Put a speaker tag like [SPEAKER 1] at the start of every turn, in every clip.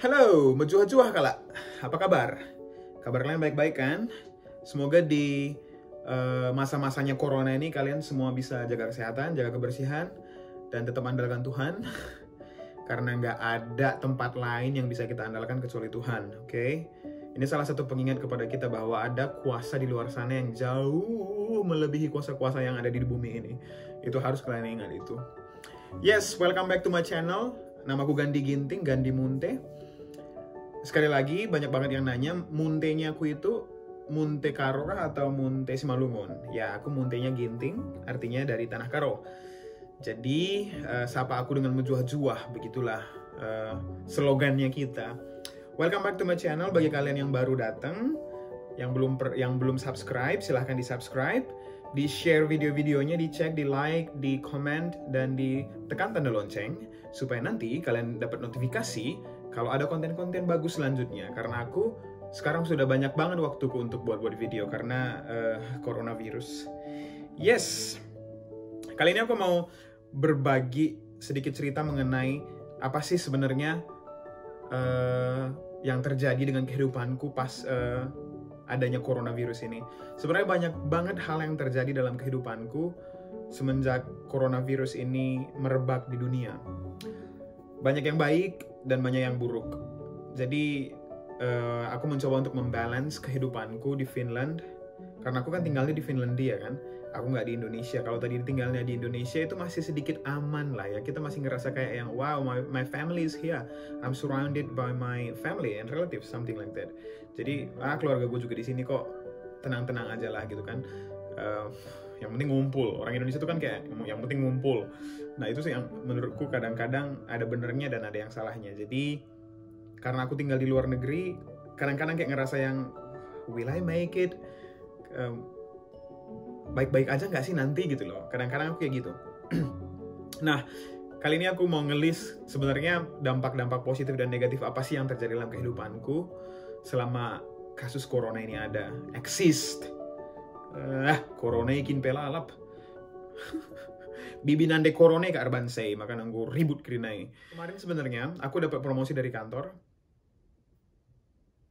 [SPEAKER 1] Halo, menjuah-juah kalak. Apa kabar? Kabar kalian baik-baik kan? Semoga di masa-masanya corona ini kalian semua bisa jaga kesehatan, jaga kebersihan, dan tetap andalkan Tuhan. Karena nggak ada tempat lain yang bisa kita andalkan kecuali Tuhan, oke? Ini salah satu pengingat kepada kita bahwa ada kuasa di luar sana yang jauh melebihi kuasa-kuasa yang ada di bumi ini. Itu harus kalian ingat itu. Yes, welcome back to my channel. Namaku Gandhi Ginting, Gandhi Munte. Sekali lagi, banyak banget yang nanya, muntenya aku itu Munte Karo atau Munte Simalungun? Ya, aku muntenya Ginting, artinya dari Tanah Karo. Jadi, sapa aku dengan menjuah-juah, begitulah slogannya kita. Welcome back to my channel. Bagi kalian yang baru datang, yang belum subscribe, silahkan di-subscribe, di-share video-videonya, dicek, di-like, di-comment, dan ditekan tanda lonceng, supaya nanti kalian dapat notifikasi kalau ada konten-konten bagus selanjutnya. Karena aku sekarang sudah banyak banget waktuku untuk buat-buat video karena coronavirus. Yes, kali ini aku mau berbagi sedikit cerita mengenai apa sih sebenarnya yang terjadi dengan kehidupanku pas adanya coronavirus ini. Sebenarnya banyak banget hal yang terjadi dalam kehidupanku semenjak coronavirus ini merebak di dunia. Banyak yang baik dan banyak yang buruk. Jadi aku mencoba untuk membalance kehidupanku di Finland. Karena aku kan tinggalnya di Finlandia kan. Aku nggak di Indonesia. Kalau tadi tinggalnya di Indonesia itu masih sedikit aman lah ya. Kita masih ngerasa kayak yang wow, my family is here. I'm surrounded by my family and relatives, something like that. Jadi keluarga gue juga di sini kok, tenang-tenang aja lah gitu kan. Yang penting ngumpul. Orang Indonesia tuh kan kayak yang penting ngumpul. Nah itu sih yang menurutku kadang-kadang ada benernya dan ada yang salahnya. Jadi karena aku tinggal di luar negeri, kadang-kadang kayak ngerasa yang will I make it? Baik-baik aja nggak sih nanti gitu loh. Kadang-kadang aku kayak gitu. Nah kali ini aku mau ngelis sebenarnya dampak-dampak positif dan negatif apa sih yang terjadi dalam kehidupanku selama kasus corona ini ada. Exist. Corona ikin pelalap. Bibinande corona ke arbansai, maka nanggu ribut kerinai. Kemarin sebenarnya aku dapat promosi dari kantor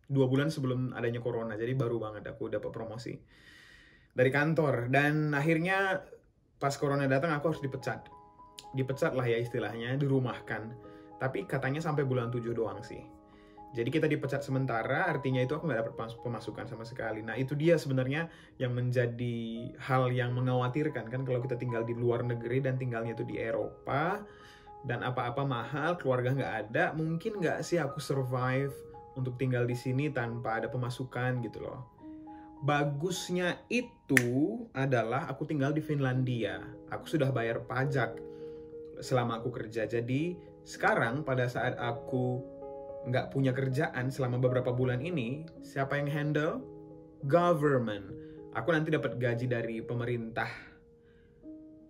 [SPEAKER 1] 2 bulan sebelum adanya corona, jadi baru banget aku dapat promosi dari kantor. Dan akhirnya pas corona datang aku harus dipecat lah ya istilahnya, dirumahkan. Tapi katanya sampai bulan 7 doang sih. Jadi kita dipecat sementara, artinya itu aku nggak dapat pemasukan sama sekali. Nah itu dia sebenarnya yang menjadi hal yang mengkhawatirkan kan, kalau kita tinggal di luar negeri dan tinggalnya itu di Eropa dan apa-apa mahal, keluarga nggak ada, mungkin nggak sih aku survive untuk tinggal di sini tanpa ada pemasukan gitu loh. Bagusnya itu adalah aku tinggal di Finlandia, aku sudah bayar pajak selama aku kerja. Jadi sekarang pada saat aku nggak punya kerjaan selama beberapa bulan ini, siapa yang handle? Government. Aku nanti dapat gaji dari pemerintah.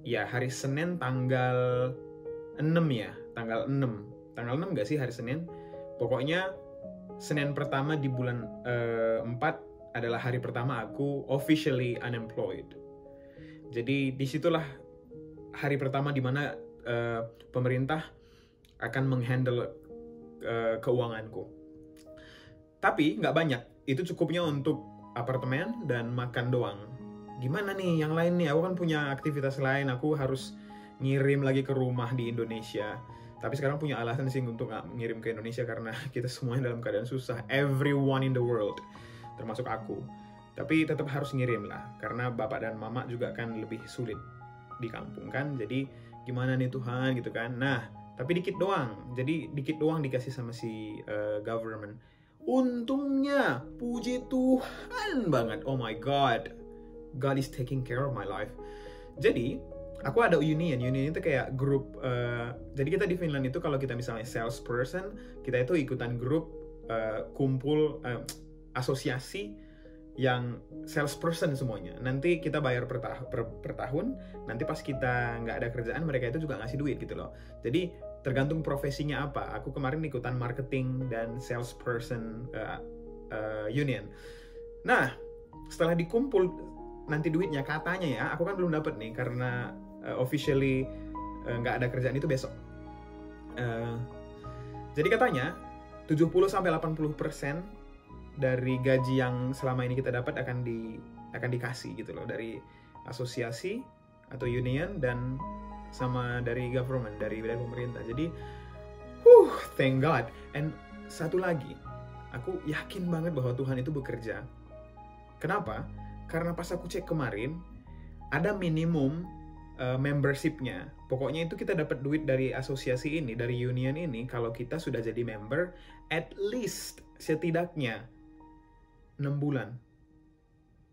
[SPEAKER 1] Ya, hari Senin tanggal 6 ya. Tanggal 6. Tanggal 6 nggak sih hari Senin? Pokoknya Senin pertama di bulan 4 adalah hari pertama aku officially unemployed. Jadi disitulah hari pertama di mana pemerintah akan menghandle keuanganku. Tapi nggak banyak, itu cukupnya untuk apartemen dan makan doang. Gimana nih yang lain nih? Aku kan punya aktivitas lain, aku harus ngirim lagi ke rumah di Indonesia. Tapi sekarang punya alasan sih untuk nggak ngirim ke Indonesia karena kita semuanya dalam keadaan susah. Everyone in the world, termasuk aku. Tapi tetap harus ngirim lah, karena bapak dan mama juga kan lebih sulit di kampung kan. Jadi gimana nih Tuhan gitu kan. Nah tapi dikit doang, jadi dikit doang dikasih sama si government. Untungnya, puji Tuhan banget, oh my God, God is taking care of my life. Jadi, aku ada union itu kayak grup, jadi kita di Finland itu kalau kita misalnya salesperson, kita itu ikutan grup kumpul asosiasi yang salesperson semuanya. Nanti kita bayar per tahun, nanti pas kita nggak ada kerjaan, mereka itu juga ngasih duit gitu loh. Jadi tergantung profesinya apa. Aku kemarin ikutan marketing dan salesperson union. Nah, setelah dikumpul nanti duitnya, katanya ya, aku kan belum dapat nih karena officially nggak ada kerjaan itu besok. Jadi katanya 70-80% dari gaji yang selama ini kita dapat akan dikasih gitu loh, dari asosiasi atau union dan sama dari government, dari pemerintah. Jadi thank God. And satu lagi, aku yakin banget bahwa Tuhan itu bekerja. Kenapa? Karena pas aku cek kemarin, ada minimum membershipnya. Pokoknya itu kita dapat duit dari asosiasi ini, dari union ini, kalau kita sudah jadi member, at least setidaknya 6 bulan.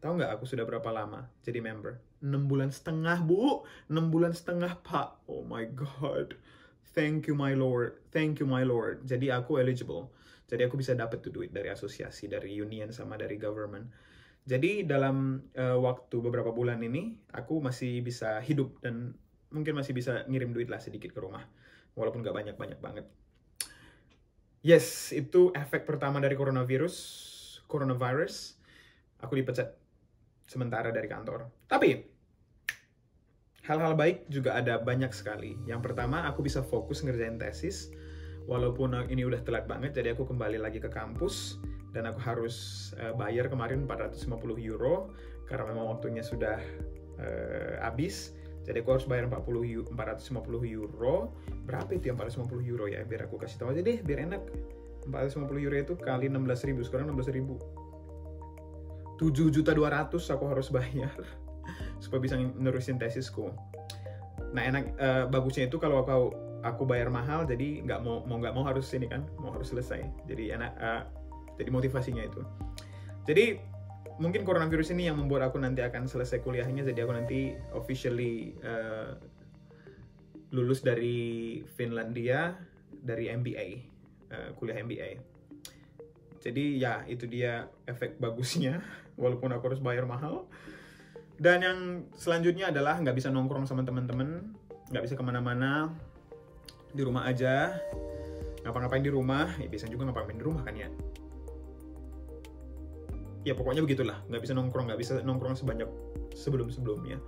[SPEAKER 1] Tahu nggak aku sudah berapa lama jadi member? 6 bulan setengah, Bu. 6 bulan setengah, Pak. Oh my God. Thank you, my Lord. Thank you, my Lord. Jadi aku eligible. Jadi aku bisa dapat tuh duit dari asosiasi, dari union, sama dari government. Jadi dalam waktu beberapa bulan ini, aku masih bisa hidup dan mungkin masih bisa ngirim duit lah sedikit ke rumah. Walaupun nggak banyak-banyak banget. Yes, itu efek pertama dari coronavirus. Aku dipecat sementara dari kantor. Tapi hal-hal baik juga ada banyak sekali. Yang pertama, aku bisa fokus ngerjain tesis. Walaupun ini udah telat banget, jadi aku kembali lagi ke kampus. Dan aku harus bayar kemarin 450 euro. Karena memang waktunya sudah habis. Jadi aku harus bayar 450 euro. Berapa itu yang 450 euro ya? Biar aku kasih tahu aja deh, biar enak. 450 euro itu kali 16.000, sekarang 16.000. 7.200.000 aku harus bayar supaya bisa nerusin tesisku. Nah bagusnya itu kalau aku bayar mahal, jadi nggak mau harus ini kan, mau harus selesai. Jadi enak, jadi motivasinya itu. Jadi mungkin coronavirus ini yang membuat aku nanti akan selesai kuliahnya, jadi aku nanti officially lulus dari Finlandia, dari MBA, kuliah MBA. Jadi ya itu dia efek bagusnya, walaupun aku harus bayar mahal. Dan yang selanjutnya adalah nggak bisa nongkrong sama teman-teman, nggak bisa kemana-mana, di rumah aja, ngapa-ngapain di rumah. Ya biasanya juga ngapa-ngapain di rumah kan ya. Ya pokoknya begitulah, nggak bisa nongkrong sebanyak sebelum-sebelumnya.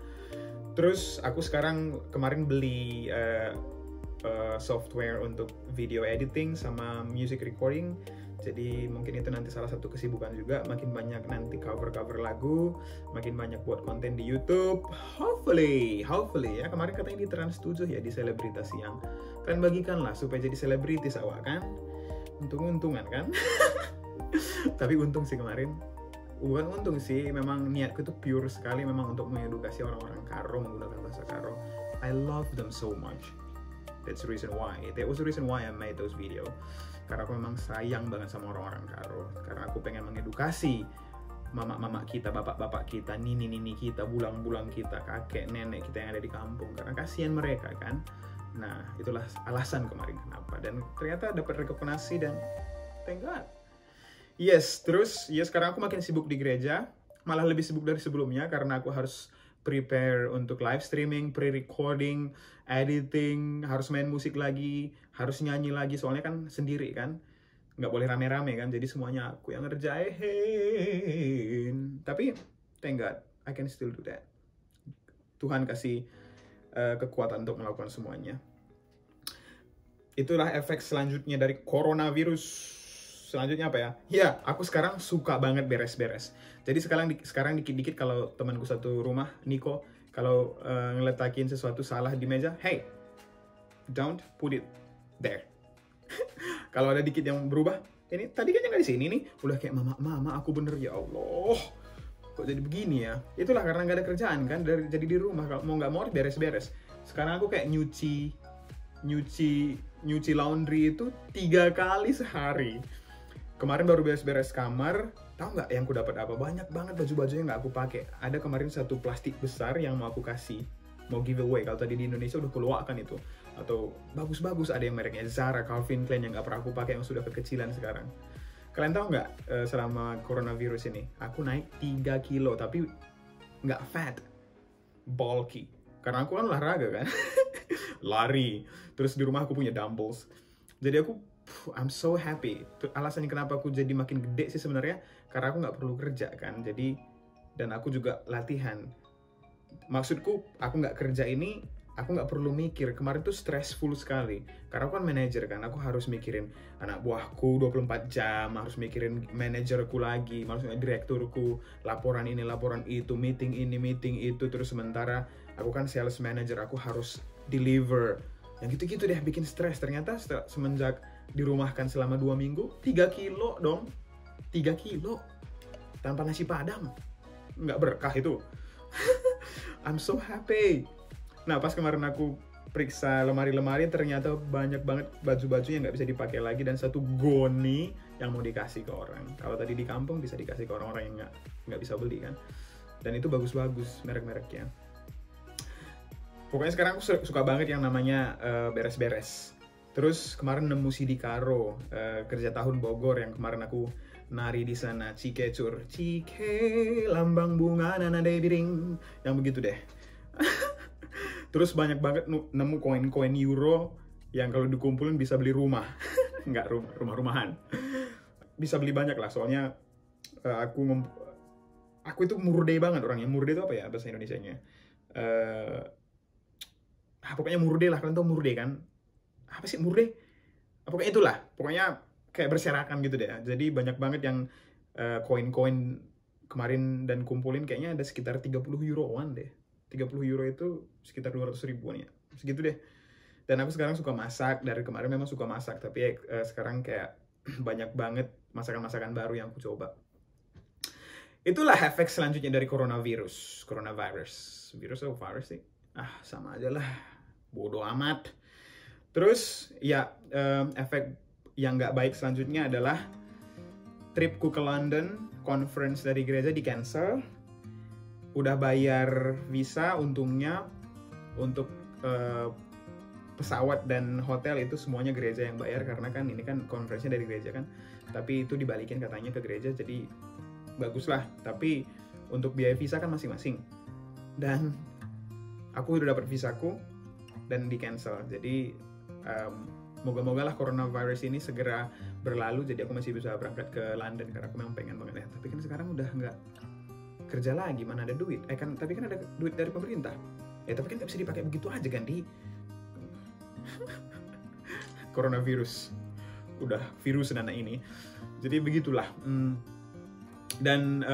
[SPEAKER 1] Terus aku sekarang kemarin beli software untuk video editing sama music recording. Jadi mungkin itu nanti salah satu kesibukan juga. Makin banyak nanti cover lagu, makin banyak buat konten di YouTube. Hopefully ya. Kemarin katanya di Trans 7 ya, di selebritas yang kalian bagikan lah supaya jadi selebritis awak kan. Untung-untungan kan. Tapi untung sih kemarin. Bukan untung sih, memang niatku tuh pure sekali memang untuk mengedukasi orang-orang Karo menggunakan bahasa Karo. I love them so much. That's the reason why. That was the reason why I made those video. Karena aku memang sayang banget sama orang-orang Karo. Karena aku pengen mengedukasi mama-mama kita, bapak-bapak kita, nini-nini kita, bulang-bulang kita, kakek, nenek kita yang ada di kampung. Karena kasihan mereka kan. Nah, itulah alasan kemarin kenapa. Dan ternyata dapat rekomendasi dan thank God. Yes, terus ya sekarang aku makin sibuk di gereja. Malah lebih sibuk dari sebelumnya karena aku harus prepare untuk live streaming, pre-recording, editing, harus main musik lagi, harus nyanyi lagi, soalnya kan sendiri kan, nggak boleh rame-rame kan, jadi semuanya aku yang ngerjain. Tapi thank God, I can still do that. Tuhan kasih kekuatan untuk melakukan semuanya. Itulah efek selanjutnya dari coronavirus. Selanjutnya apa ya? Ya, aku sekarang suka banget beres-beres. Jadi sekarang dikit-dikit kalau temanku satu rumah, Nico, kalau ngeletakin sesuatu salah di meja, hey, don't put it there. Kalau ada dikit yang berubah, ini tadi kan nggak di sini nih, udah kayak mama aku bener, ya Allah, kok jadi begini ya? Itulah karena nggak ada kerjaan kan, jadi di rumah, kalau mau nggak mau harus beres-beres. Sekarang aku kayak nyuci laundry itu 3 kali sehari. Kemarin baru beres-beres kamar, tahu nggak yang aku dapat apa? Banyak banget baju-baju yang nggak aku pakai. Ada kemarin satu plastik besar yang mau aku kasih, mau giveaway. Kalau tadi di Indonesia udah keluarkan itu. Atau bagus-bagus, ada yang mereknya Zara, Calvin Klein yang nggak pernah aku pakai, yang sudah kekecilan sekarang. Kalian tahu nggak selama coronavirus ini, aku naik 3 kilo, tapi nggak fat, bulky. Karena aku kan olahraga kan, lari. Terus di rumah aku punya dumbbells. Jadi I'm so happy. Alasannya kenapa aku jadi makin gede sih sebenarnya karena aku nggak perlu kerja kan. Jadi dan aku juga latihan. Maksudku aku nggak kerja ini aku nggak perlu mikir. Kemarin tuh stressful sekali karena aku kan manajer kan, aku harus mikirin anak buahku 24 jam, harus mikirin manajerku lagi, maksudnya direkturku, laporan ini laporan itu, meeting ini meeting itu. Terus sementara aku kan sales manager, aku harus deliver yang gitu-gitu deh, bikin stres. Ternyata semenjak dirumahkan selama 2 minggu 3 kilo dong, 3 kilo tanpa nasi padang, nggak berkah itu. I'm so happy. Nah, pas kemarin aku periksa lemari-lemari, ternyata banyak banget baju-baju yang nggak bisa dipakai lagi, dan satu goni yang mau dikasih ke orang. Kalau tadi di kampung bisa dikasih ke orang-orang yang nggak bisa beli kan. Dan itu bagus-bagus merek-mereknya. Pokoknya sekarang aku suka banget yang namanya beres-beres. Terus kemarin nemu CD Karo, kerja tahun Bogor, yang kemarin aku nari di sana, Cike Cur, Cike lambang bunga nana biring, yang begitu deh. Terus banyak banget nemu koin-koin euro yang kalau dikumpulin bisa beli rumah. Nggak rumah-rumahan. Bisa beli banyak lah, soalnya aku itu murde banget orangnya. Murde itu apa ya bahasa Indonesianya? Pokoknya murde lah, kalian tau murde kan? Apa sih murde? Pokoknya itulah, pokoknya kayak berserakan gitu deh. Jadi banyak banget yang koin-koin kemarin dan kumpulin, kayaknya ada sekitar 30 euroan deh. 30 euro itu sekitar 200 ribuan ya, segitu deh. Dan aku sekarang suka masak, dari kemarin memang suka masak, tapi sekarang kayak banyak banget masakan-masakan baru yang aku coba. Itulah efek selanjutnya dari coronavirus. Virus atau virus sih? Sama aja lah, bodoh amat. Terus ya, efek yang nggak baik selanjutnya adalah tripku ke London, conference dari gereja di cancel. Udah bayar visa, untungnya untuk pesawat dan hotel itu semuanya gereja yang bayar, karena kan ini kan conference-nya dari gereja kan. Tapi itu dibalikin katanya ke gereja, jadi bagus lah. Tapi untuk biaya visa kan masing-masing. Dan aku udah dapat visaku dan di cancel. Jadi moga-moga lah coronavirus ini segera berlalu, jadi aku masih bisa berangkat ke London, karena aku memang pengen banget ya. Tapi kan sekarang udah nggak kerja lagi, mana ada duit. Tapi kan ada duit dari pemerintah. Tapi kan nggak bisa dipakai begitu aja kan, di coronavirus. Udah virus dan ini. Jadi begitulah. Dan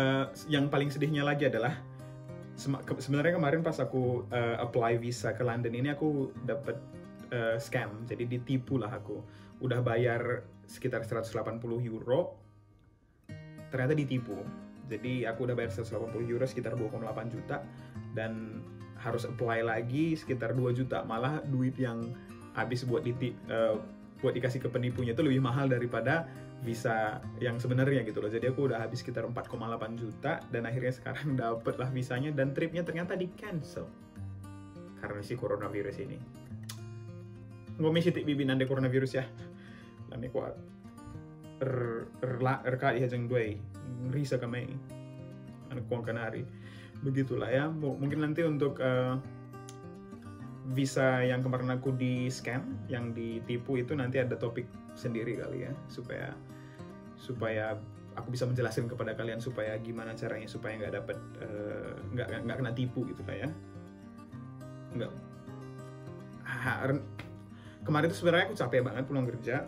[SPEAKER 1] yang paling sedihnya lagi adalah sebenarnya kemarin pas aku apply visa ke London ini, aku dapat scam. Jadi ditipu lah aku. Udah bayar sekitar 180 euro. Ternyata ditipu. Jadi aku udah bayar 180 euro, sekitar 2,8 juta. Dan harus apply lagi sekitar 2 juta. Malah duit yang habis buat dikasih ke penipunya itu lebih mahal daripada visa yang sebenarnya gitu loh. Jadi aku udah habis sekitar 4,8 juta. Dan akhirnya sekarang dapet lah visanya. Dan tripnya ternyata di cancel karena si coronavirus ini. Ngomong sitik bibi nande coronavirus ya. Nande kuat erka ihajeng duai risa kami anak kuang kanari. Begitulah ya. Mungkin nanti untuk visa yang kemarin aku di scam, yang ditipu itu, nanti ada topik sendiri kali ya, supaya aku bisa menjelaskan kepada kalian supaya gimana caranya supaya nggak dapat nggak kena tipu gitu lah ya. Kemarin itu sebenarnya aku capek banget pulang kerja,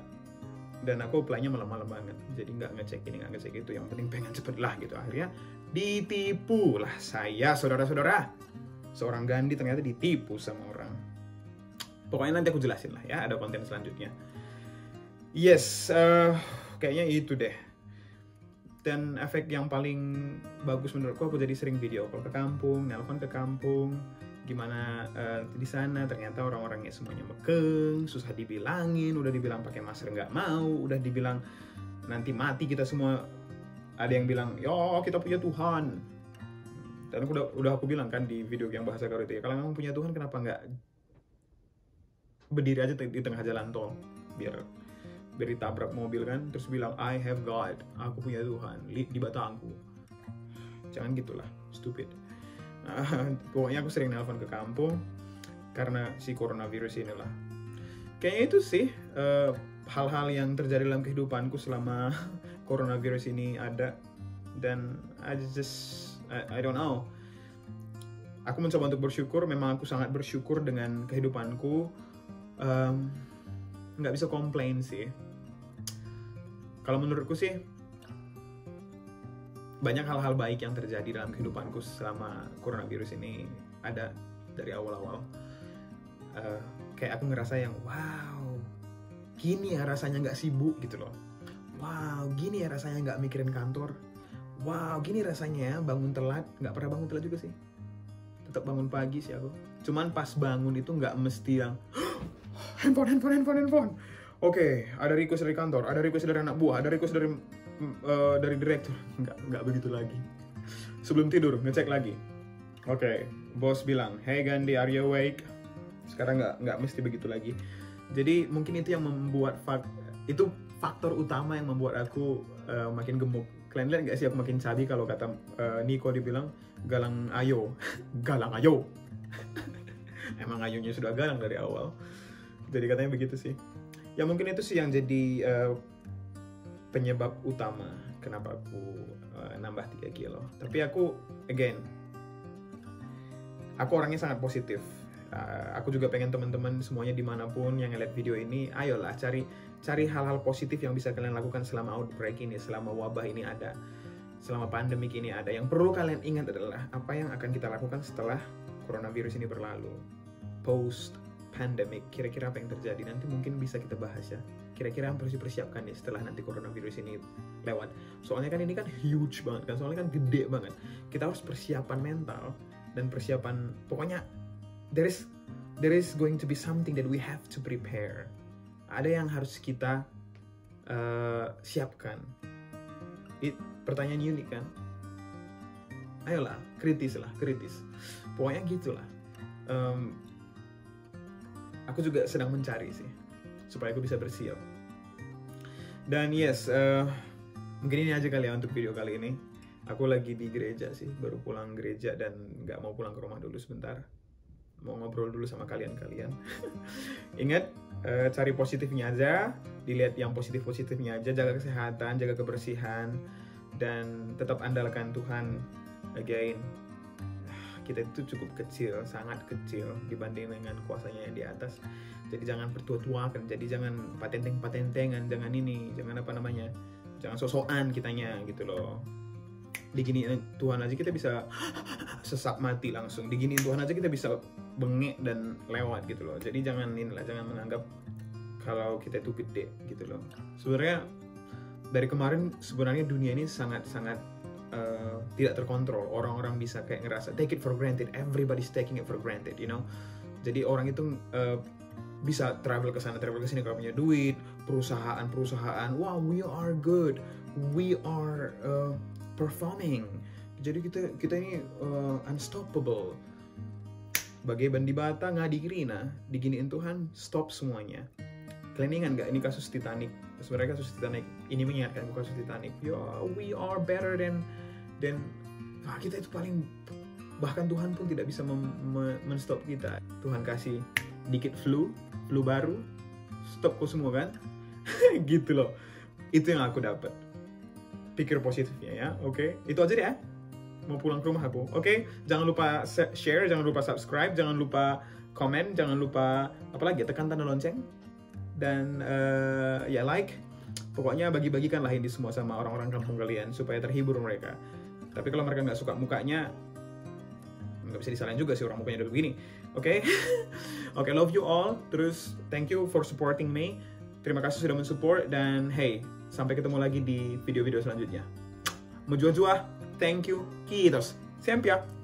[SPEAKER 1] dan aku apply-nya malam-malam banget, jadi nggak ngecek ini nggak ngecek itu, yang penting pengen cepet lah gitu. Akhirnya ditipu lah saya, saudara-saudara. Seorang Gandhi ternyata ditipu sama orang. Pokoknya nanti aku jelasin lah ya, ada konten selanjutnya. Yes, kayaknya itu deh. Dan efek yang paling bagus menurutku, aku jadi sering video call ke kampung, nelpon ke kampung, gimana di sana. Ternyata orang-orangnya semuanya mekeng, susah dibilangin, udah dibilang pakai masker nggak mau, udah dibilang nanti mati kita semua. Ada yang bilang, yo kita punya Tuhan. Dan udah aku bilang kan di video yang bahasa Karo itu ya, kalau memang punya Tuhan kenapa nggak berdiri aja di tengah jalan tol, biar ditabrak mobil kan, terus bilang I have God, aku punya Tuhan di batangku. Jangan gitulah, stupid. Pokoknya aku sering nelpon ke kampung karena si coronavirus inilah. Kayaknya itu sih hal-hal yang terjadi dalam kehidupanku selama coronavirus ini ada. Dan I don't know. aku mencoba untuk bersyukur. Memang aku sangat bersyukur dengan kehidupanku. Nggak bisa komplain sih. Kalau menurutku sih, banyak hal-hal baik yang terjadi dalam kehidupanku selama coronavirus ini ada dari awal-awal. Kayak aku ngerasa yang wow, gini ya rasanya nggak sibuk gitu loh. Wow, gini ya rasanya nggak mikirin kantor. Wow, gini rasanya bangun telat. Nggak pernah bangun telat juga sih. Tetap bangun pagi sih aku. Cuman pas bangun itu nggak mesti yang handphone. Oke, ada request dari kantor, ada request dari anak buah, ada request dari direktur. Nggak begitu lagi. Sebelum tidur ngecek lagi. Oke, bos bilang, hey Gandhi, are you awake? Sekarang nggak mesti begitu lagi. Jadi mungkin itu yang membuat itu faktor utama yang membuat aku makin gemuk. Kalian lihat nggak sih aku makin cabi kalau kata Niko dibilang galang ayo. Emang ayonya sudah galang dari awal. Jadi katanya begitu sih. Ya mungkin itu sih yang jadi penyebab utama kenapa aku nambah 3 kilo. Tapi aku aku orangnya sangat positif. Aku juga pengen teman-teman semuanya dimanapun yang ngeliat video ini, ayolah cari hal-hal positif yang bisa kalian lakukan selama outbreak ini, selama wabah ini ada, selama pandemik ini ada. Yang perlu kalian ingat adalah apa yang akan kita lakukan setelah coronavirus ini berlalu, post pandemic. Kira-kira apa yang terjadi nanti mungkin bisa kita bahas ya. Kira-kira yang harus dipersiapkan nih setelah nanti coronavirus ini lewat. Soalnya kan ini kan huge banget kan, soalnya kan gede banget. Kita harus persiapan mental dan persiapan, pokoknya there is going to be something that we have to prepare. Ada yang harus kita siapkan. Pertanyaan unik kan? Ayolah, kritis. Pokoknya gitulah. Aku juga sedang mencari sih, supaya aku bisa bersiap. Dan yes, mungkin ini aja kali ya untuk video kali ini. Aku lagi di gereja sih, baru pulang gereja dan nggak mau pulang ke rumah dulu sebentar. Mau ngobrol dulu sama kalian. Ingat, cari positifnya aja, dilihat yang positifnya aja, jaga kesehatan, jaga kebersihan, dan tetap andalkan Tuhan. Again, kita itu cukup kecil, sangat kecil dibanding dengan kuasanya yang di atas. Jadi jangan bertua-tuakan, jadi jangan patentengan, jangan jangan sosokan kitanya gitu loh. Diginiin Tuhan aja kita bisa sesak mati langsung. Diginiin Tuhan aja kita bisa bengek dan lewat gitu loh. Jadi jangan menganggap kalau kita itu gede gitu loh. Sebenarnya dari kemarin dunia ini sangat tidak terkontrol. Orang-orang bisa kayak ngerasa take it for granted. Everybody's taking it for granted, you know. Jadi orang itu bisa travel ke sana, travel ke sini kalau punya duit. Perusahaan, wow, we are good. We are performing. Jadi kita ini unstoppable. Bagai bandi bata ngadi kirina, diginiin Tuhan, stop semuanya. Kalian ingat gak ini kasus Titanic? Sebenarnya kasus Titanic ini mengingatkan kasus Titanic. We are better than kita itu paling, bahkan Tuhan pun tidak bisa menstop kita. Tuhan kasih dikit flu baru, stop kok semua kan? Gitu loh. Itu yang aku dapat. Pikir positifnya ya, oke? Itu aja deh ya. Mau pulang ke rumah aku, oke? Jangan lupa share, jangan lupa subscribe, jangan lupa komen, jangan lupa apalagi tekan tanda lonceng dan ya like. Pokoknya bagi-bagikanlah ini semua sama orang-orang kampung kalian supaya terhibur mereka. Tapi kalau mereka nggak suka mukanya, nggak bisa disalahin juga sih, orang mukanya udah begini, oke? Oke, love you all. Terus thank you for supporting me. Terima kasih sudah mensupport dan hey, sampai ketemu lagi di video-video selanjutnya. Mujua-jua, thank you, kiitos, tsempia.